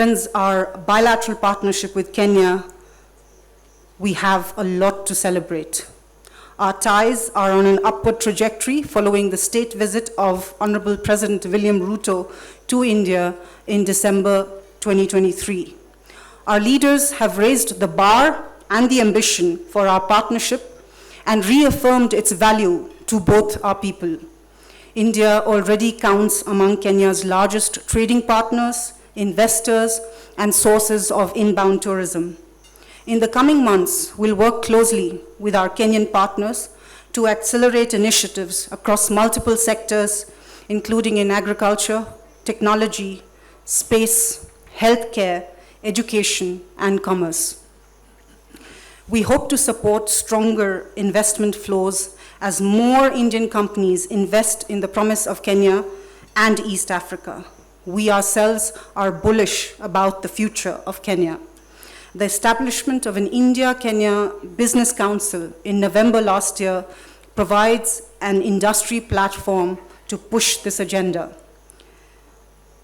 Friends, our bilateral partnership with Kenya, we have a lot to celebrate. Our ties are on an upward trajectory following the state visit of Honorable President William Ruto to India in December 2023. Our leaders have raised the bar and the ambition for our partnership and reaffirmed its value to both our people. India already counts among Kenya's largest trading partners, investors, and sources of inbound tourism. In the coming months, we'll work closely with our Kenyan partners to accelerate initiatives across multiple sectors, including in agriculture, technology, space, healthcare, education, and commerce. We hope to support stronger investment flows as more Indian companies invest in the promise of Kenya and East Africa. We ourselves are bullish about the future of Kenya. The establishment of an India-Kenya Business Council in November last year provides an industry platform to push this agenda.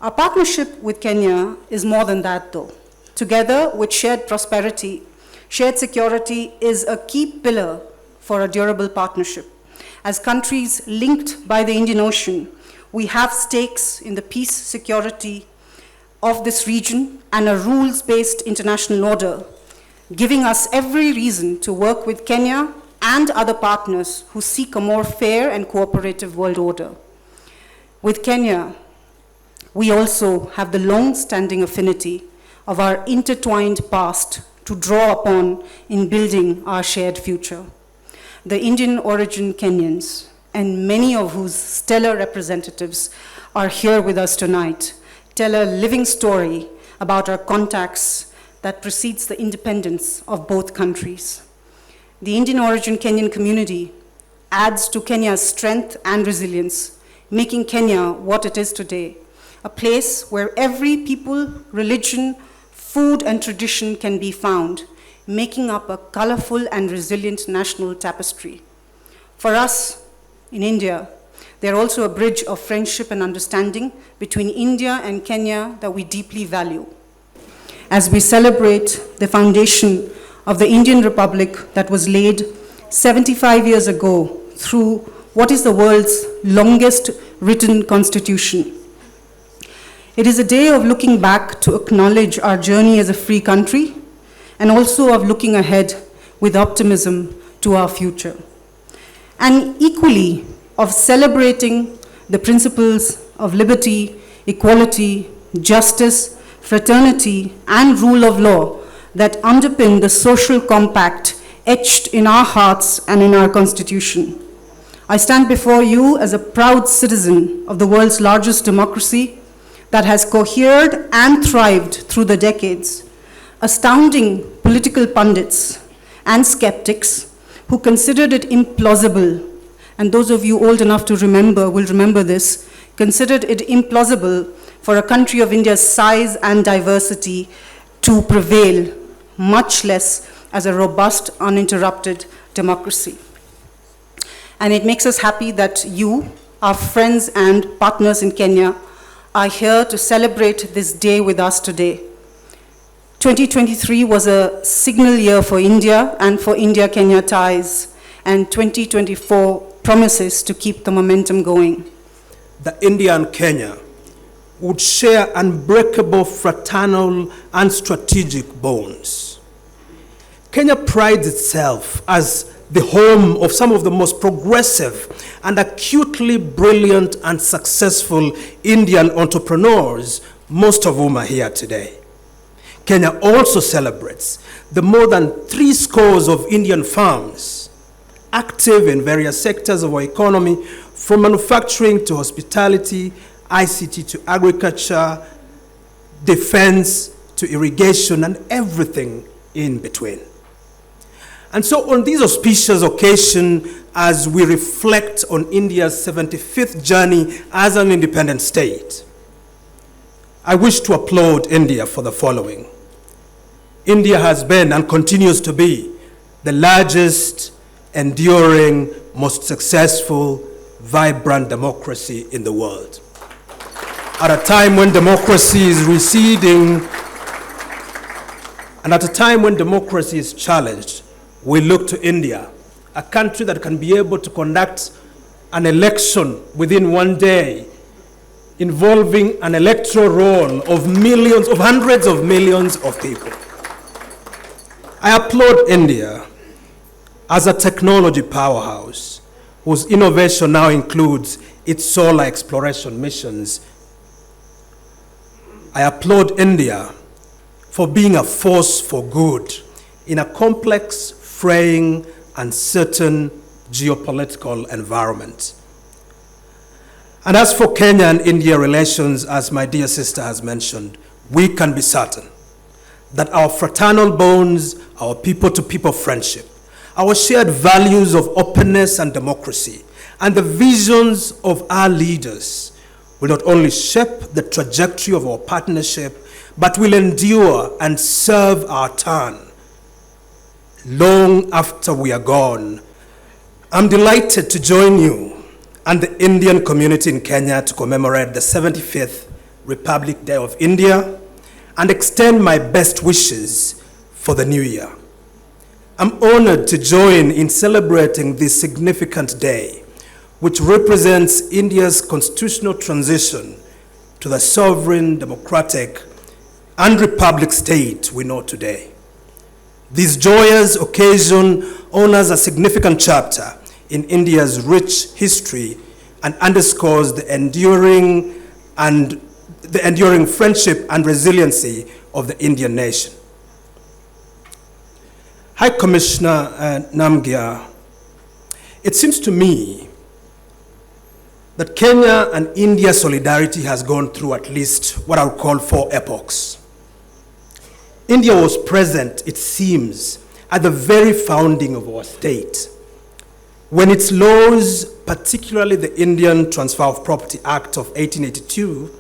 Our partnership with Kenya is more than that, though. Together with shared prosperity, shared security is a key pillar for a durable partnership. As countries linked by the Indian Ocean, we have stakes in the peace, security of this region and a rules-based international order, giving us every reason to work with Kenya and other partners who seek a more fair and cooperative world order. With Kenya, we also have the long-standing affinity of our intertwined past to draw upon in building our shared future. The Indian origin Kenyans, and many of whose stellar representatives are here with us tonight, tell a living story about our contacts that precedes the independence of both countries. The Indian origin Kenyan community adds to Kenya's strength and resilience, making Kenya what it is today, a place where every people, religion, food, and tradition can be found, making up a colorful and resilient national tapestry. For us, in India, they're also a bridge of friendship and understanding between India and Kenya that we deeply value. As we celebrate the foundation of the Indian Republic that was laid 75 years ago through what is the world's longest written constitution, it is a day of looking back to acknowledge our journey as a free country and also of looking ahead with optimism to our future. And equally, of celebrating the principles of liberty, equality, justice, fraternity, and rule of law that underpin the social compact etched in our hearts and in our Constitution. I stand before you as a proud citizen of the world's largest democracy that has cohered and thrived through the decades, astounding political pundits and skeptics who considered it implausible, and those of you old enough to remember will remember this, considered it implausible for a country of India's size and diversity to prevail, much less as a robust, uninterrupted democracy. And it makes us happy that you, our friends and partners in Kenya, are here to celebrate this day with us today. 2023 was a signal year for India and for India-Kenya ties, and 2024 promises to keep the momentum going. The India and Kenya would share unbreakable fraternal and strategic bonds. Kenya prides itself as the home of some of the most progressive and acutely brilliant and successful Indian entrepreneurs, most of whom are here today. Kenya also celebrates the more than 70 of Indian firms active in various sectors of our economy, from manufacturing to hospitality, ICT to agriculture, defense to irrigation, and everything in between. And so on this auspicious occasion, as we reflect on India's 75th journey as an independent state, I wish to applaud India for the following. India has been and continues to be the largest, enduring, most successful, vibrant democracy in the world. At a time when democracy is receding And at a time when democracy is challenged, we look to India, a country that can be able to conduct an election within one day, involving an electoral roll of millions, of hundreds of millions of people. I applaud India as a technology powerhouse whose innovation now includes its solar exploration missions. I applaud India for being a force for good in a complex, fraying, uncertain geopolitical environment. And as for Kenya and India relations, as my dear sister has mentioned, we can be certain that our fraternal bonds, our people-to-people friendship, our shared values of openness and democracy, and the visions of our leaders will not only shape the trajectory of our partnership, but will endure and serve our turn long after we are gone. I'm delighted to join you and the Indian community in Kenya to commemorate the 75th Republic Day of India and extend my best wishes for the new year. I'm honored to join in celebrating this significant day, which represents India's constitutional transition to the sovereign, democratic, and republic state we know today. This joyous occasion honors a significant chapter in India's rich history and underscores the enduring friendship and resiliency of the Indian nation. High Commissioner Namgyar, it seems to me that Kenya and India solidarity has gone through at least what I would call 4 epochs. India was present, it seems, at the very founding of our state, when its laws, particularly the Indian Transfer of Property Act of 1882,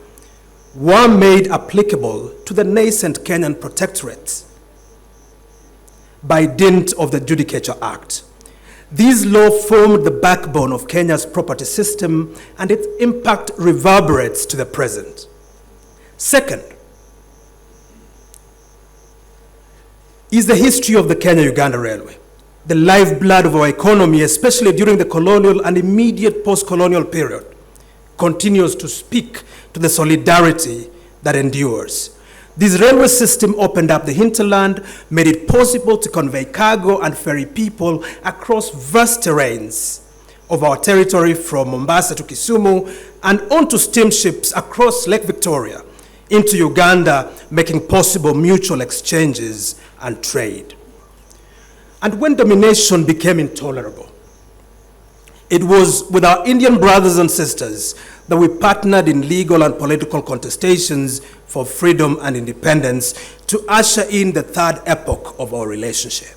were made applicable to the nascent Kenyan protectorate by dint of the Judicature Act. These laws formed the backbone of Kenya's property system, and its impact reverberates to the present. Second is the history of the Kenya-Uganda Railway, the lifeblood of our economy, especially during the colonial and immediate post-colonial period, continues to speak to the solidarity that endures. This railway system opened up the hinterland, made it possible to convey cargo and ferry people across vast terrains of our territory from Mombasa to Kisumu and onto steamships across Lake Victoria into Uganda, making possible mutual exchanges and trade. And when domination became intolerable, it was with our Indian brothers and sisters that we partnered in legal and political contestations for freedom and independence to usher in the 3rd epoch of our relationship.